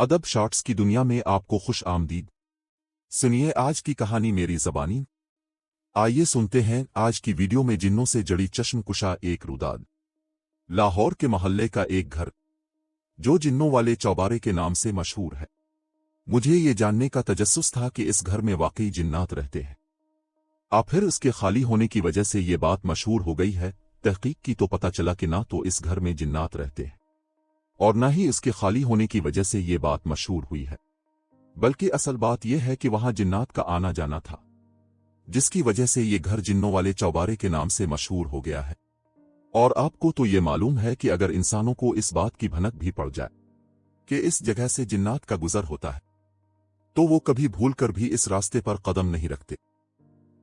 अदब शॉर्ट्स की दुनिया में आपको खुश आमदीद। सुनिए आज की कहानी मेरी ज़बानी। आइए सुनते हैं आज की वीडियो में जिन्नों से जड़ी चश्मकुशा एक रुदाद। लाहौर के मोहल्ले का एक घर जो जिन्नों वाले चौबारे के नाम से मशहूर है। मुझे ये जानने का तजस्सुस था कि इस घर में वाकई जिन्नात रहते हैं। आखिर उसके खाली होने की वजह से ये बात मशहूर हो गई है। तहकीक की तो पता चला कि ना तो इस घर में जिन्नात रहते हैं और ना ही इसके खाली होने की वजह से ये बात मशहूर हुई है, बल्कि असल बात यह है कि वहां जिन्नात का आना जाना था, जिसकी वजह से ये घर जिन्नों वाले चौबारे के नाम से मशहूर हो गया है। और आपको तो ये मालूम है कि अगर इंसानों को इस बात की भनक भी पड़ जाए कि इस जगह से जिन्नात का गुजर होता है, तो वो कभी भूल कर भी इस रास्ते पर कदम नहीं रखते।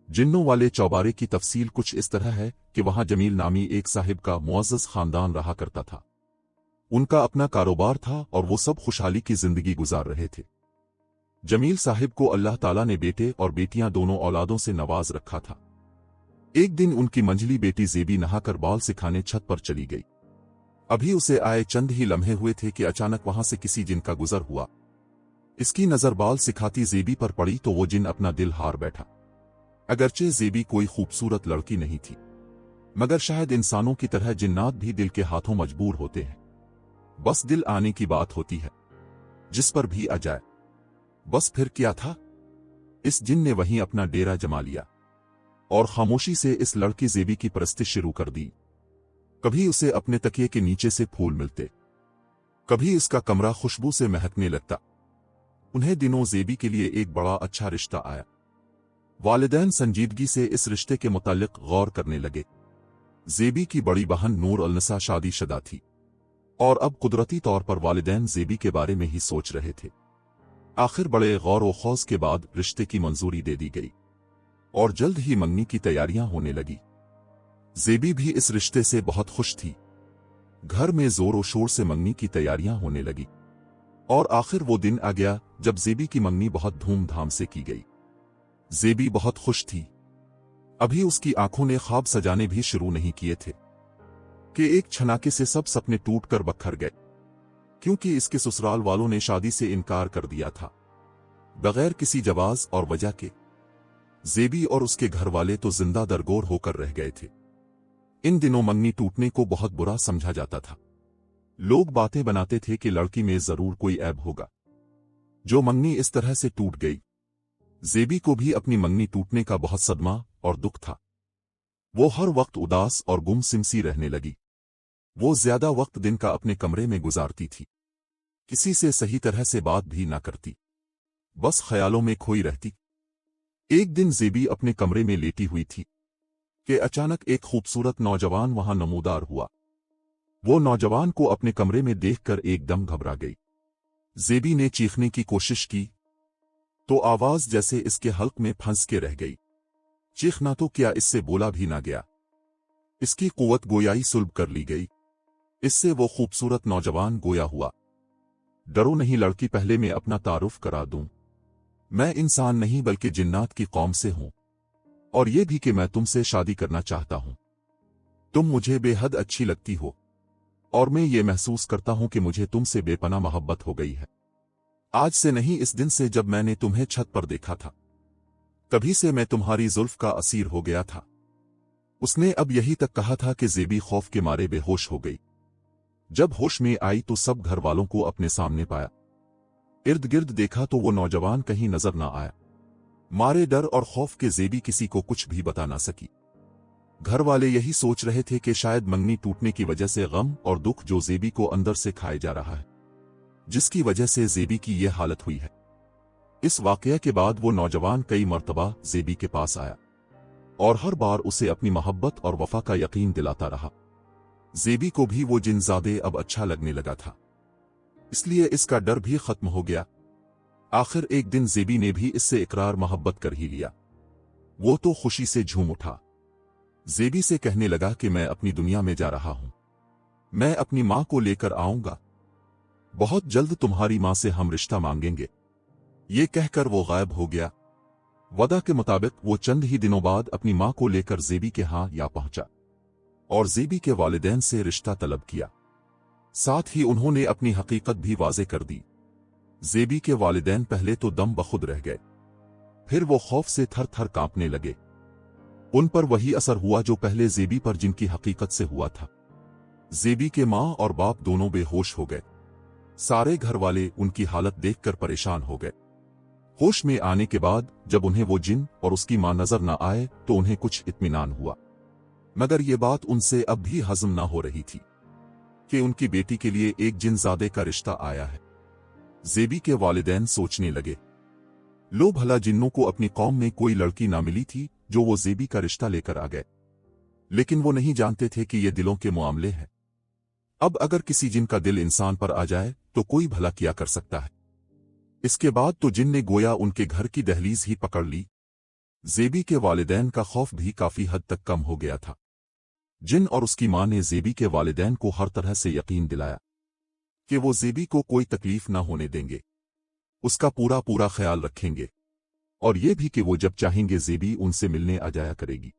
जिन्नों वाले चौबारे की तफसील कुछ इस तरह है कि वहां जमील नामी एक साहिब का मुअज़्ज़ज़ खानदान रहा करता था। उनका अपना कारोबार था और वो सब खुशहाली की जिंदगी गुजार रहे थे। जमील साहिब को अल्लाह ताला ने बेटे और बेटियां दोनों औलादों से नवाज रखा था। एक दिन उनकी मंझली बेटी ज़ेबी नहाकर बाल सिखाने छत पर चली गई। अभी उसे आए चंद ही लम्हे हुए थे कि अचानक वहां से किसी जिन का गुजर हुआ। इसकी नजर बाल सिखाती ज़ेबी पर पड़ी तो वो जिन अपना दिल हार बैठा। अगरचे ज़ेबी कोई खूबसूरत लड़की नहीं थी, मगर शायद इंसानों की तरह जिन्नात भी दिल के हाथों मजबूर होते हैं। बस दिल आने की बात होती है, जिस पर भी आ जाए। बस फिर क्या था, इस जिन ने वहीं अपना डेरा जमा लिया और खामोशी से इस लड़की ज़ेबी की परस्तिश शुरू कर दी। कभी उसे अपने तकिए के नीचे से फूल मिलते, कभी इसका कमरा खुशबू से महकने लगता। उन्हें दिनों ज़ेबी के लिए एक बड़ा अच्छा रिश्ता आया। वालिदैन संजीदगी से इस रिश्ते के मुताल्लिक गौर करने लगे। ज़ेबी की बड़ी बहन नूर अल-निसा शादीशुदा थी और अब कुदरती तौर पर वालिदैन ज़ेबी के बारे में ही सोच रहे थे। आखिर बड़े गौर व खौज के बाद रिश्ते की मंजूरी दे दी गई और जल्द ही मंगनी की तैयारियां होने लगी। ज़ेबी भी इस रिश्ते से बहुत खुश थी। घर में जोर व शोर से मंगनी की तैयारियां होने लगी और आखिर वो दिन आ गया जब ज़ेबी की मंगनी बहुत धूमधाम से की गई। ज़ेबी बहुत खुश थी। अभी उसकी आंखों ने ख्वाब सजाने भी शुरू नहीं किए थे कि एक छनाके से सब सपने टूटकर बखर गए, क्योंकि इसके ससुराल वालों ने शादी से इनकार कर दिया था बगैर किसी जवाज और वजह के। ज़ेबी और उसके घर वाले तो जिंदा दरगोर होकर रह गए थे। इन दिनों मंगनी टूटने को बहुत बुरा समझा जाता था। लोग बातें बनाते थे कि लड़की में जरूर कोई ऐब होगा जो मंगनी इस तरह से टूट गई। ज़ेबी को भी अपनी मंगनी टूटने का बहुत सदमा और दुख था। वो हर वक्त उदास और गुमसिम सी रहने लगी। वो ज्यादा वक्त दिन का अपने कमरे में गुजारती थी, किसी से सही तरह से बात भी ना करती, बस ख्यालों में खोई रहती। एक दिन ज़ेबी अपने कमरे में लेटी हुई थी कि अचानक एक खूबसूरत नौजवान वहां नमूदार हुआ। वो नौजवान को अपने कमरे में देखकर एकदम घबरा गई। ज़ेबी ने चीखने की कोशिश की तो आवाज जैसे इसके हल्क में फंस के रह गई। चीखना तो क्या, इससे बोला भी ना गया। इसकी कुव्वत गोयाई सुलभ कर ली गई। इससे वो खूबसूरत नौजवान गोया हुआ। डरो नहीं लड़की, पहले मैं अपना तारुफ करा दूं। मैं इंसान नहीं बल्कि जिन्नात की कौम से हूं और ये भी कि मैं तुमसे शादी करना चाहता हूं। तुम मुझे बेहद अच्छी लगती हो और मैं ये महसूस करता हूं कि मुझे तुमसे बेपनाह मोहब्बत हो गई है। आज से नहीं, इस दिन से जब मैंने तुम्हें छत पर देखा था, तभी से मैं तुम्हारी जुल्फ का असीर हो गया था। उसने अब यही तक कहा था कि ज़ेबी खौफ के मारे बेहोश हो गई। जब होश में आई तो सब घर वालों को अपने सामने पाया। इर्द गिर्द देखा तो वो नौजवान कहीं नजर ना आया। मारे डर और खौफ के ज़ेबी किसी को कुछ भी बता ना सकी। घर वाले यही सोच रहे थे कि शायद मंगनी टूटने की वजह से गम और दुख जो ज़ेबी को अंदर से खाए जा रहा है, जिसकी वजह से ज़ेबी की यह हालत हुई है। इस वाकये के बाद वो नौजवान कई मर्तबा ज़ेबी के पास आया और हर बार उसे अपनी मोहब्बत और वफा का यकीन दिलाता रहा। ज़ेबी को भी वो जिनज़ादे अब अच्छा लगने लगा था, इसलिए इसका डर भी खत्म हो गया। आखिर एक दिन ज़ेबी ने भी इससे इकरार मोहब्बत कर ही लिया। वो तो खुशी से झूम उठा। ज़ेबी से कहने लगा कि मैं अपनी दुनिया में जा रहा हूं, मैं अपनी मां को लेकर आऊंगा। बहुत जल्द तुम्हारी मां से हम रिश्ता मांगेंगे। ये कहकर वो गायब हो गया। वदा के मुताबिक वो चंद ही दिनों बाद अपनी मां को लेकर ज़ेबी के यहाँ या पहुंचा और ज़ेबी के वालिदैन से रिश्ता तलब किया। साथ ही उन्होंने अपनी हकीकत भी वाज़े कर दी। ज़ेबी के वालिदैन पहले तो दम बखुद रह गए, फिर वो खौफ से थर थर कांपने लगे। उन पर वही असर हुआ जो पहले ज़ेबी पर जिनकी हकीकत से हुआ था। ज़ेबी के माँ और बाप दोनों बेहोश हो गए। सारे घर वाले उनकी हालत देखकर परेशान हो गए। होश में आने के बाद जब उन्हें वो जिन और उसकी मां नजर न आए तो उन्हें कुछ इत्मीनान हुआ, मगर ये बात उनसे अब भी हजम न हो रही थी कि उनकी बेटी के लिए एक जिनजादे का रिश्ता आया है। ज़ेबी के वालिदैन सोचने लगे, लो भला जिन्नों को अपनी कौम में कोई लड़की ना मिली थी जो वो ज़ेबी का रिश्ता लेकर आ गए, लेकिन वो नहीं जानते थे कि ये दिलों के मामले हैं। अब अगर किसी जिन का दिल इंसान पर आ जाए तो कोई भला क्या कर सकता है। इसके बाद तो जिन ने गोया उनके घर की दहलीज ही पकड़ ली। ज़ेबी के वालिदैन का खौफ भी काफी हद तक कम हो गया था। जिन और उसकी मां ने ज़ेबी के वालिदैन को हर तरह से यकीन दिलाया कि वो ज़ेबी को कोई तकलीफ न होने देंगे, उसका पूरा पूरा ख्याल रखेंगे, और ये भी कि वो जब चाहेंगे ज़ेबी उनसे मिलने आ जाया करेगी।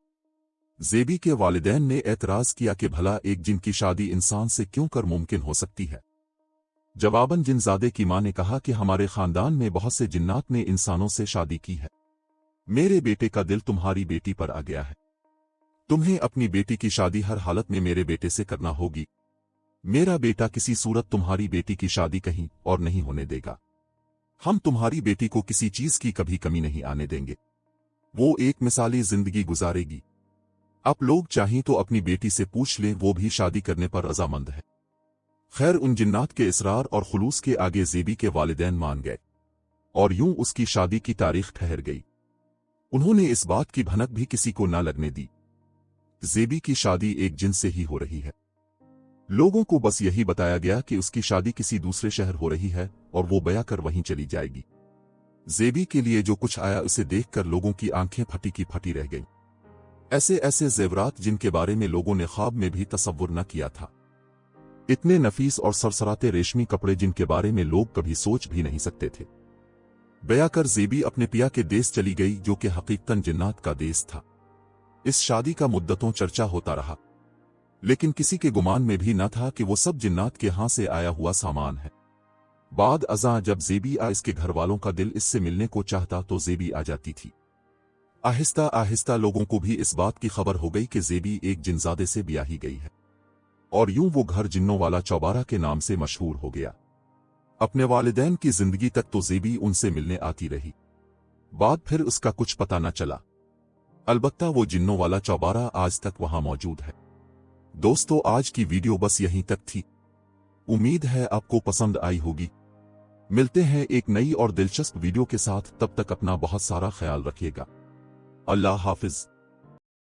ज़ेबी के वालिदैन ने एतराज किया कि भला एक जिन की शादी इंसान से क्यों कर मुमकिन हो सकती है। जवाबन जिनजादे की मां ने कहा कि हमारे खानदान में बहुत से जिन्नात ने इंसानों से शादी की है। मेरे बेटे का दिल तुम्हारी बेटी पर आ गया है। तुम्हें अपनी बेटी की शादी हर हालत में मेरे बेटे से करना होगी। मेरा बेटा किसी सूरत तुम्हारी बेटी की शादी कहीं और नहीं होने देगा। हम तुम्हारी बेटी को किसी चीज की कभी कमी नहीं आने देंगे। वो एक मिसाली जिंदगी गुजारेगी। आप लोग चाहें तो अपनी बेटी से पूछ लें, वो भी शादी करने पर रजामंद है। खैर, उन जिन्नात के इसरार और खुलूस के आगे ज़ेबी के वालिदैन मान गए और यूं उसकी शादी की तारीख ठहर गई। उन्होंने इस बात की भनक भी किसी को न लगने दी। ज़ेबी की शादी एक जिन से ही हो रही है। लोगों को बस यही बताया गया कि उसकी शादी किसी दूसरे शहर हो रही है और वो बया कर वहीं चली जाएगी। ज़ेबी के लिए जो कुछ आया उसे देखकर लोगों की आंखें फटी की फटी रह गईं। ऐसे ऐसे ज़ेवरात जिनके बारे में लोगों ने ख्वाब में भी तसव्वुर न किया था। इतने नफीस और सरसराते रेशमी कपड़े जिनके बारे में लोग कभी सोच भी नहीं सकते थे। बया कर ज़ेबी अपने पिया के देश चली गई, जो कि हकीकतन जिन्नात का देश था। इस शादी का मुद्दतों चर्चा होता रहा, लेकिन किसी के गुमान में भी न था कि वो सब जिन्नात के हां से आया हुआ सामान है। बाद अज़ां जब ज़ेबी इसके घर वालों का दिल इससे मिलने को चाहता तो ज़ेबी आ जाती थी। आहिस्ता आहिस्ता लोगों को भी इस बात की खबर हो गई कि ज़ेबी एक जिनजादे से ब्याही गई है, और यूं वो घर जिन्नों वाला चौबारा के नाम से मशहूर हो गया। अपने वालिदैन की जिंदगी तक तो ज़ेबी उनसे मिलने आती रही। बाद फिर उसका कुछ पता न चला। अलबत्ता वो जिन्नों वाला चौबारा आज तक वहां मौजूद है। दोस्तों, आज की वीडियो बस यहीं तक थी। उम्मीद है आपको पसंद आई होगी। मिलते हैं एक नई और दिलचस्प वीडियो के साथ। तब तक अपना बहुत सारा ख्याल रखिएगा। अल्लाह हाफिज।